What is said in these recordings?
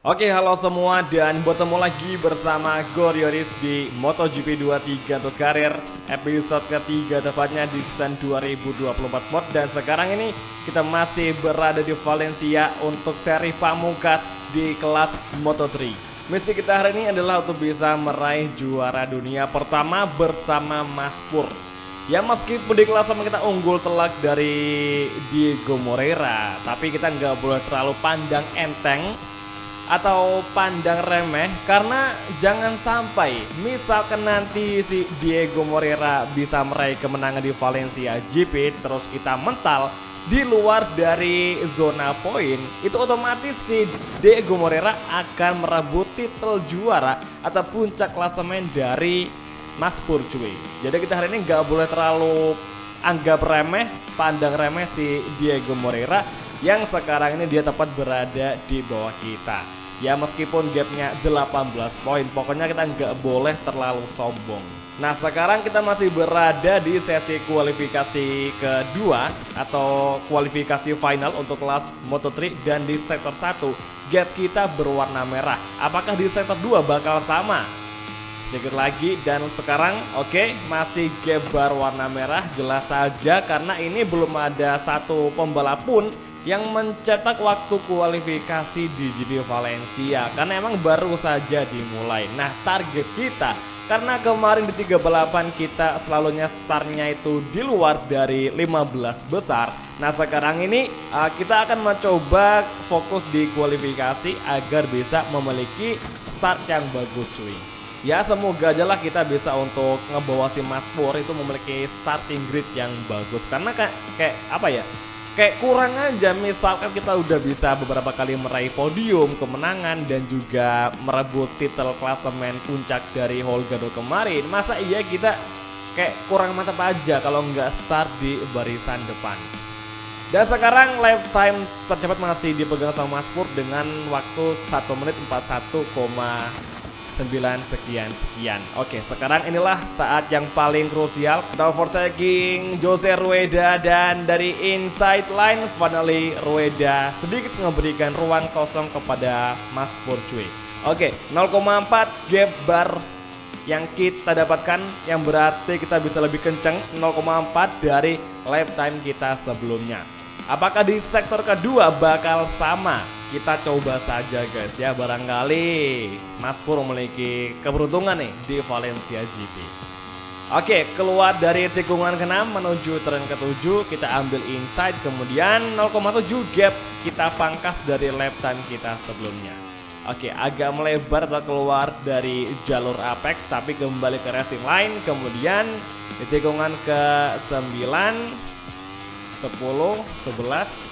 Oke, halo semua dan bertemu lagi bersama Gorioris di MotoGP 23 untuk karir episode ketiga tepatnya di season 2024 mod. Dan sekarang ini kita masih berada di Valencia untuk seri pamungkas di kelas Moto3. Misi kita hari ini adalah untuk bisa meraih juara dunia pertama bersama Mas Pur. Ya, meskipun di kelas sama kita unggul telak dari Diego Moreira, tapi kita nggak boleh terlalu pandang enteng atau pandang remeh, karena jangan sampai misalkan nanti si Diego Moreira bisa meraih kemenangan di Valencia GP terus kita mental di luar dari zona poin, itu otomatis si Diego Moreira akan merebut titel juara atau puncak klasemen dari Mas Pur cuy. Jadi kita hari ini nggak boleh terlalu anggap remeh, pandang remeh si Diego Moreira yang sekarang ini dia tepat berada di bawah kita. Ya, meskipun gapnya 18 poin, pokoknya kita nggak boleh terlalu sombong. Nah, sekarang kita masih berada di sesi kualifikasi kedua atau kualifikasi final untuk kelas Moto3, dan di sektor 1 gap kita berwarna merah. Apakah di sektor 2 bakal sama? Sedikit lagi, dan sekarang oke, masih gap berwarna merah jelas saja karena ini belum ada satu pembalap pun yang mencetak waktu kualifikasi di GP Valencia karena emang baru saja dimulai. Nah, target kita, karena kemarin di 3 balapan kita selalunya startnya itu di luar dari 15 besar. Nah, sekarang ini kita akan mencoba fokus di kualifikasi agar bisa memiliki start yang bagus cuy. Ya, semoga aja lah kita bisa untuk ngebawa si Mas Pur itu memiliki starting grid yang bagus. Karena kayak apa ya, kayak kurang aja misalkan kita udah bisa beberapa kali meraih podium, kemenangan, dan juga merebut titel klasemen puncak dari Holgado kemarin. Masa iya kita kayak kurang mantap aja kalau nggak start di barisan depan. Dan sekarang lap time tercepat masih dipegang sama Mas Pur dengan waktu 1 menit 41,9 sekian. Oke, sekarang inilah saat yang paling krusial. Kita overtaking Jose Rueda, dan dari inside line finally Rueda sedikit memberikan ruang kosong kepada Mas Pur cuy. Oke, 0,4 gap bar yang kita dapatkan, yang berarti kita bisa lebih kenceng 0,4 dari lap time kita sebelumnya. Apakah di sektor kedua bakal sama? Kita coba saja guys ya, barangkali Mas Pur memiliki keberuntungan nih di Valencia GP. Oke, keluar dari tikungan ke-6 menuju turn ke-7, kita ambil inside, kemudian 0,7 gap kita pangkas dari lap time kita sebelumnya. Oke, agak melebar atau keluar dari jalur apex tapi kembali ke racing line, kemudian di tikungan ke-9, 10, 11,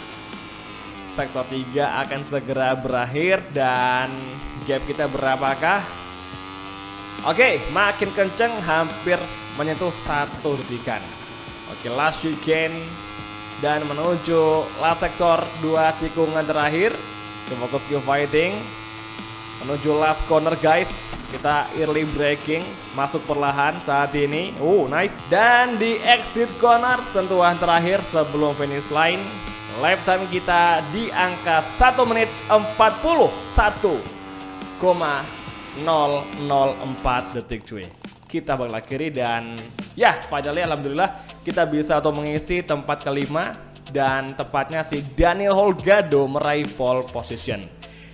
sektor 3 akan segera berakhir, dan gap kita berapakah? Oke, makin kenceng, hampir menyentuh 1 detikan. Oke, last chicane dan menuju last sektor 2 tikungan terakhir. Kita fokus ke fighting menuju last corner guys. Kita early braking, masuk perlahan saat ini. Nice. Dan di exit corner, sentuhan terakhir sebelum finish line, lap time kita di angka 1 menit 41,004 detik cuy. Kita balik kiri, dan ya finally alhamdulillah kita bisa untuk mengisi tempat kelima, dan tepatnya si Daniel Holgado meraih pole position.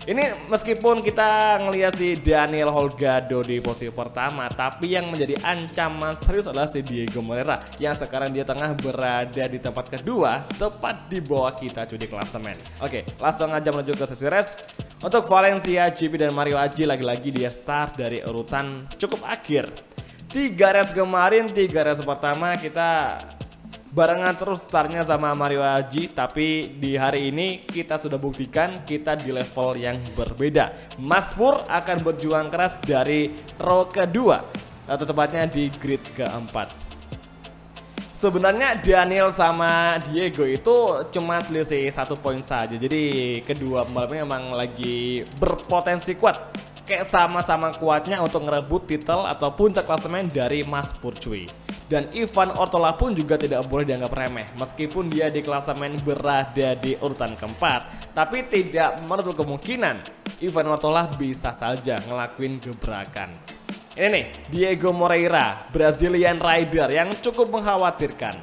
Ini meskipun kita ngelihat si Daniel Holgado di posisi pertama, tapi yang menjadi ancaman serius adalah si Diego Moreira yang sekarang dia tengah berada di tempat kedua, tepat di bawah kita cuy di klasemen. Oke, langsung aja menuju ke sesi race. Untuk Valencia GP dan Mario Aji, lagi-lagi dia start dari urutan cukup akhir. 3 race kemarin, 3 race pertama kita barengan terus startnya sama Mario Aji, tapi di hari ini kita sudah buktikan kita di level yang berbeda. Mas Pur akan berjuang keras dari row kedua atau tepatnya di grid keempat. Sebenarnya Daniel sama Diego itu cuma selisih 1 poin saja, jadi kedua pembalapnya memang lagi berpotensi kuat, kayak sama-sama kuatnya untuk ngerebut titel atau puncak klasemen dari Mas Pur cuy. Dan Ivan Ortola pun juga tidak boleh dianggap remeh, meskipun dia di klasemen berada di urutan keempat, tapi tidak menutup kemungkinan Ivan Ortola bisa saja ngelakuin gebrakan. Ini nih, Diego Moreira, Brazilian Rider yang cukup mengkhawatirkan.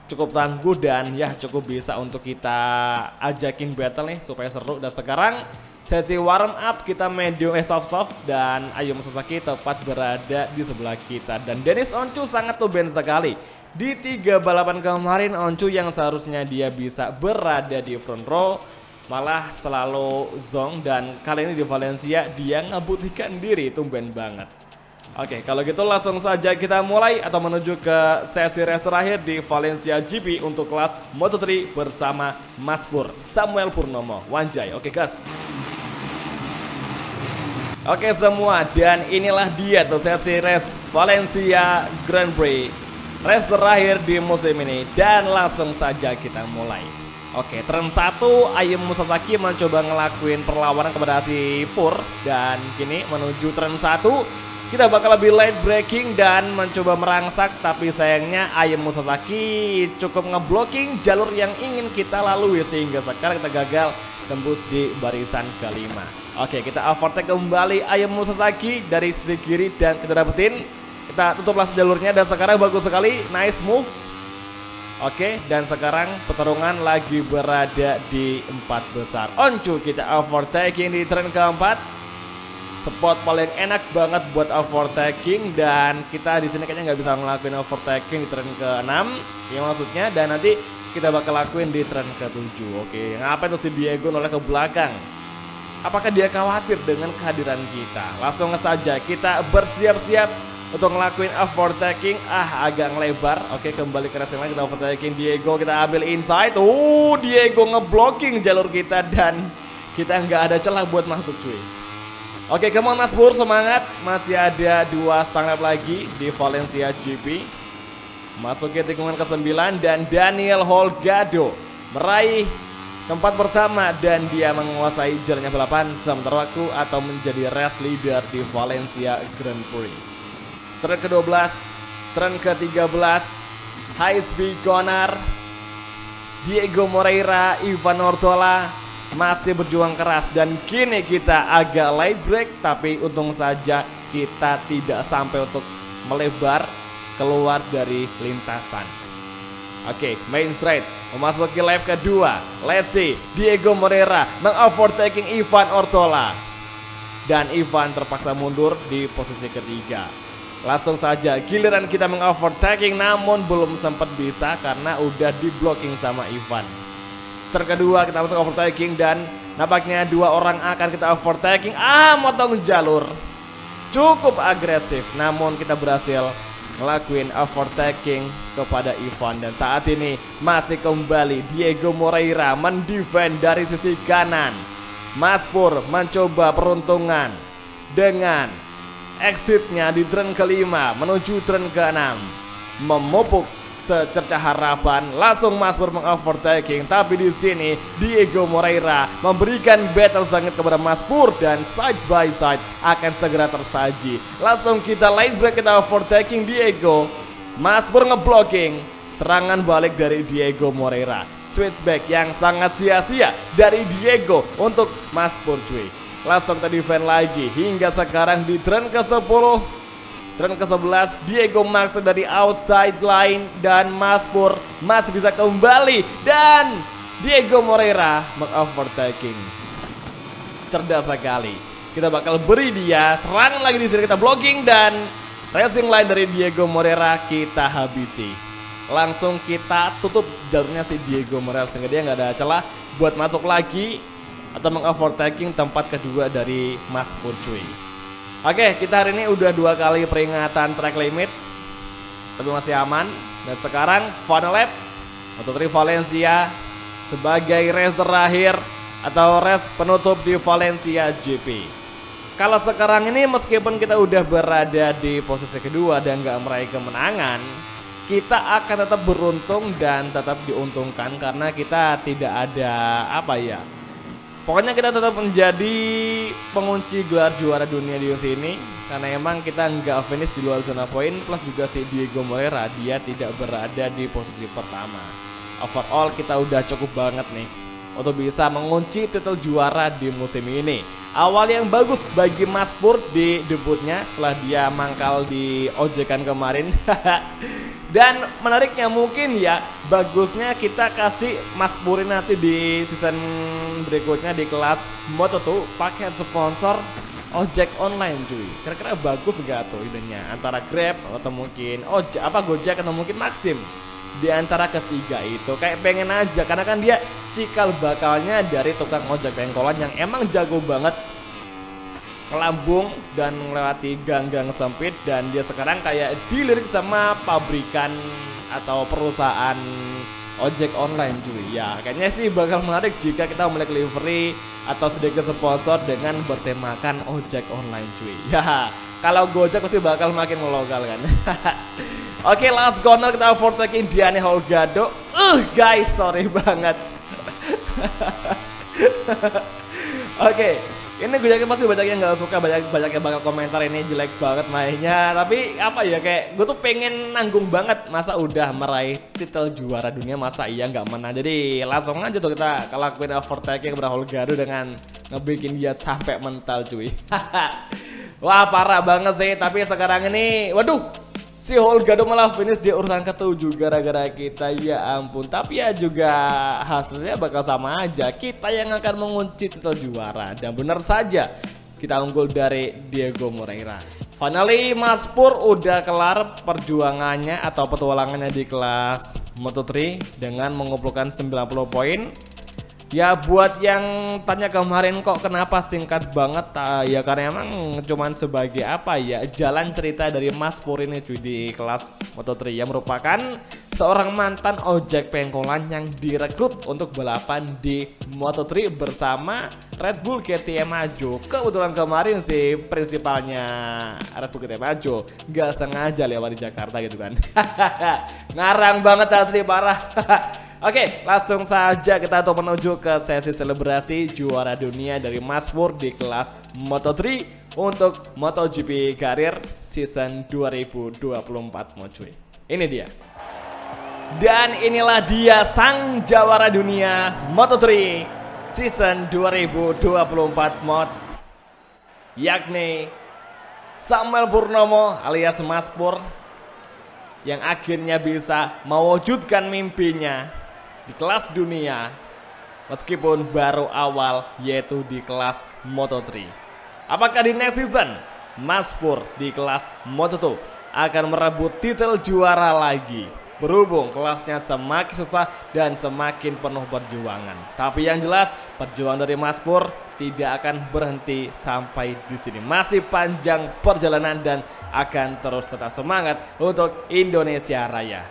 Cukup tangguh dan ya cukup bisa untuk kita ajakin battle nih supaya seru. Dan sekarang sesi warm up kita medium soft dan Ayumu Sasaki tepat berada di sebelah kita. Dan Dennis Oncu sangat tumben sekali. Di 3 balapan kemarin Oncu yang seharusnya dia bisa berada di front row malah selalu zong, dan kali ini di Valencia dia ngebuktikan diri, tumben banget. Oke, kalau gitu langsung saja kita mulai atau menuju ke sesi race terakhir di Valencia GP untuk kelas Moto3 bersama Mas Pur, Samuel Purnomo, Wanjai. Oke guys. Oke semua, dan inilah dia tuh sesi race Valencia Grand Prix, race terakhir di musim ini, dan langsung saja kita mulai. Oke, turn 1 Ayumu Sasaki mencoba ngelakuin perlawanan kepada si Pur, dan kini menuju turn 1 kita bakal lebih late braking dan mencoba merangsak, tapi sayangnya Ayumu Sasaki cukup ngeblocking jalur yang ingin kita lalui sehingga sekarang kita gagal tembus di barisan kelima. Oke, kita overtake kembali Ayumu Sasaki dari sisi kiri dan kita dapetin, kita tutuplah jalurnya dan sekarang bagus sekali, nice move. Oke, dan sekarang pertarungan lagi berada di 4 besar. Oncu kita overtaking di turn keempat. Spot paling enak banget buat overtaking, dan kita di sini kayaknya nggak bisa ngelakuin overtaking di turn ke-6 ya maksudnya, dan nanti kita bakal lakuin di turn ke-7. Oke, ngapain tuh si Diego noleh ke belakang? Apakah dia khawatir dengan kehadiran kita? Langsung saja kita bersiap-siap untuk ngelakuin overtaking. Agak ngelebar. Oke, kembali ke racing lagi, kita overtaking Diego, kita ambil inside. Diego ngeblocking jalur kita dan kita nggak ada celah buat masuk cuy. Oke, come on Mas Pur, semangat. Masih ada 2 stang lap lagi di Valencia GP. Masuk ke tikungan ke-9 dan Daniel Holgado meraih tempat pertama dan dia menguasai jalannya balapan sementara waktu atau menjadi race leader di Valencia Grand Prix. Turn ke-12, turn ke-13, high speed corner. Diego Moreira, Ivan Ortola masih berjuang keras dan kini kita agak light break, tapi untung saja kita tidak sampai untuk melebar keluar dari lintasan. Oke, main straight memasuki lap kedua. Let's see, Diego Moreira mengovertaking Ivan Ortola dan Ivan terpaksa mundur di posisi ketiga. Langsung saja giliran kita mengovertaking, namun belum sempat bisa karena udah di blocking sama Ivan. Kedua kita masuk overtaking dan nampaknya 2 orang akan kita overtaking. Motong jalur cukup agresif, namun kita berhasil ngelakuin overtaking kepada Ivan. Dan saat ini masih kembali Diego Moreira mendefend dari sisi kanan. Mas Pur mencoba peruntungan dengan exitnya di turn ke-5 menuju turn ke-6, memupuk secercah harapan. Langsung Mas Pur mengovertaking, tapi di sini Diego Moreira memberikan battle sangat kepada Mas Pur dan side by side akan segera tersaji. Langsung kita light break, kita overtaking Diego. Mas Pur ngeblocking serangan balik dari Diego Moreira. Switchback yang sangat sia-sia dari Diego untuk Mas Pur cuy. Langsung kita defend lagi hingga sekarang di turn ke-10. Turn ke-11 Diego maksa dari outside line dan Mas Pur masih bisa kembali dan Diego Moreira mengovertaking. Cerdas sekali. Kita bakal beri dia serangan lagi di sini, kita blocking dan racing line dari Diego Moreira kita habisi. Langsung kita tutup jalurnya si Diego Moreira sehingga dia nggak ada celah buat masuk lagi atau mengovertaking tempat kedua dari Mas Pur cuy. Oke, kita hari ini udah 2 kali peringatan track limit, tapi masih aman. Dan sekarang final lap Moto3 Valencia sebagai race terakhir atau race penutup di Valencia GP. Kalau sekarang ini meskipun kita udah berada di posisi kedua dan gak meraih kemenangan, kita akan tetap beruntung dan tetap diuntungkan karena kita tidak ada pokoknya kita tetap menjadi pengunci gelar juara dunia di sini karena emang kita nggak finish di luar zona poin, plus juga si Diego Moreira dia tidak berada di posisi pertama. Overall kita udah cukup banget nih. untuk bisa mengunci titel juara di musim ini. Awal yang bagus bagi Mas Pur di debutnya setelah dia mangkal di ojekan kemarin. Dan menariknya mungkin ya, bagusnya kita kasih Mas Purin nanti di season berikutnya di kelas Moto2 pakai sponsor ojek online cuy. Kira-kira bagus gak tuh idenya? Antara Grab atau mungkin Gojek atau mungkin Maxim. Di antara ketiga itu kayak pengen aja, karena kan dia cikal bakalnya dari tukang ojek pengkolan yang emang jago banget ngelambung dan melewati gang-gang sempit, dan dia sekarang kayak dilirik sama pabrikan atau perusahaan ojek online cuy. Ya kayaknya sih bakal menarik jika kita memiliki livery atau sedikit sponsor dengan bertemakan ojek online cuy. Ya kalau Gojek pasti bakal makin melokal kan. Oke, last corner kita overtaking Diane Holgado. Guys, sorry banget. Oke, ini gue yakin pasti banyak yang gak suka, banyak yang bakal komentar ini jelek banget mainnya. Tapi apa ya, kayak gue tuh pengen nanggung banget. Masa udah meraih titel juara dunia, masa iya nggak menang. Jadi langsung aja tuh kita lakuin overtaking kepada Holgado dengan ngebikin dia sampai mental cuy. Wah parah banget sih. Tapi sekarang ini, waduh, si Holgado malah finish di urutan ke-7 gara-gara kita, ya ampun. Tapi ya juga hasilnya bakal sama aja, kita yang akan mengunci titel juara. Dan benar saja kita unggul dari Diego Moreira. Finally Mas Pur udah kelar perjuangannya atau petualangannya di kelas Moto3 dengan mengumpulkan 90 poin. Ya buat yang tanya kemarin kok kenapa singkat banget, ya karena emang cuman sebagai apa ya, jalan cerita dari Mas Pur ini cuy di kelas Moto3, yang merupakan seorang mantan ojek pengkolan yang direkrut untuk balapan di Moto3 bersama Red Bull KTM Ajo. Kebetulan kemarin sih prinsipalnya Red Bull KTM Ajo gak sengaja lewat di Jakarta gitu kan. Ngarang banget asli, parah. Oke, langsung saja kita untuk menuju ke sesi selebrasi juara dunia dari Mas Pur di kelas Moto3 untuk MotoGP Karir season 2024 mo cuy. Ini dia. Dan inilah dia sang jawara dunia Moto3 season 2024 mod, yakni Samuel Purnomo alias Mas Pur, yang akhirnya bisa mewujudkan mimpinya di kelas dunia meskipun baru awal, yaitu di kelas Moto3. Apakah di next season Mas Pur di kelas Moto2 akan merebut titel juara lagi? Berhubung kelasnya semakin susah dan semakin penuh perjuangan. Tapi yang jelas perjuangan dari Mas Pur tidak akan berhenti sampai di sini. Masih panjang perjalanan dan akan terus tetap semangat untuk Indonesia Raya.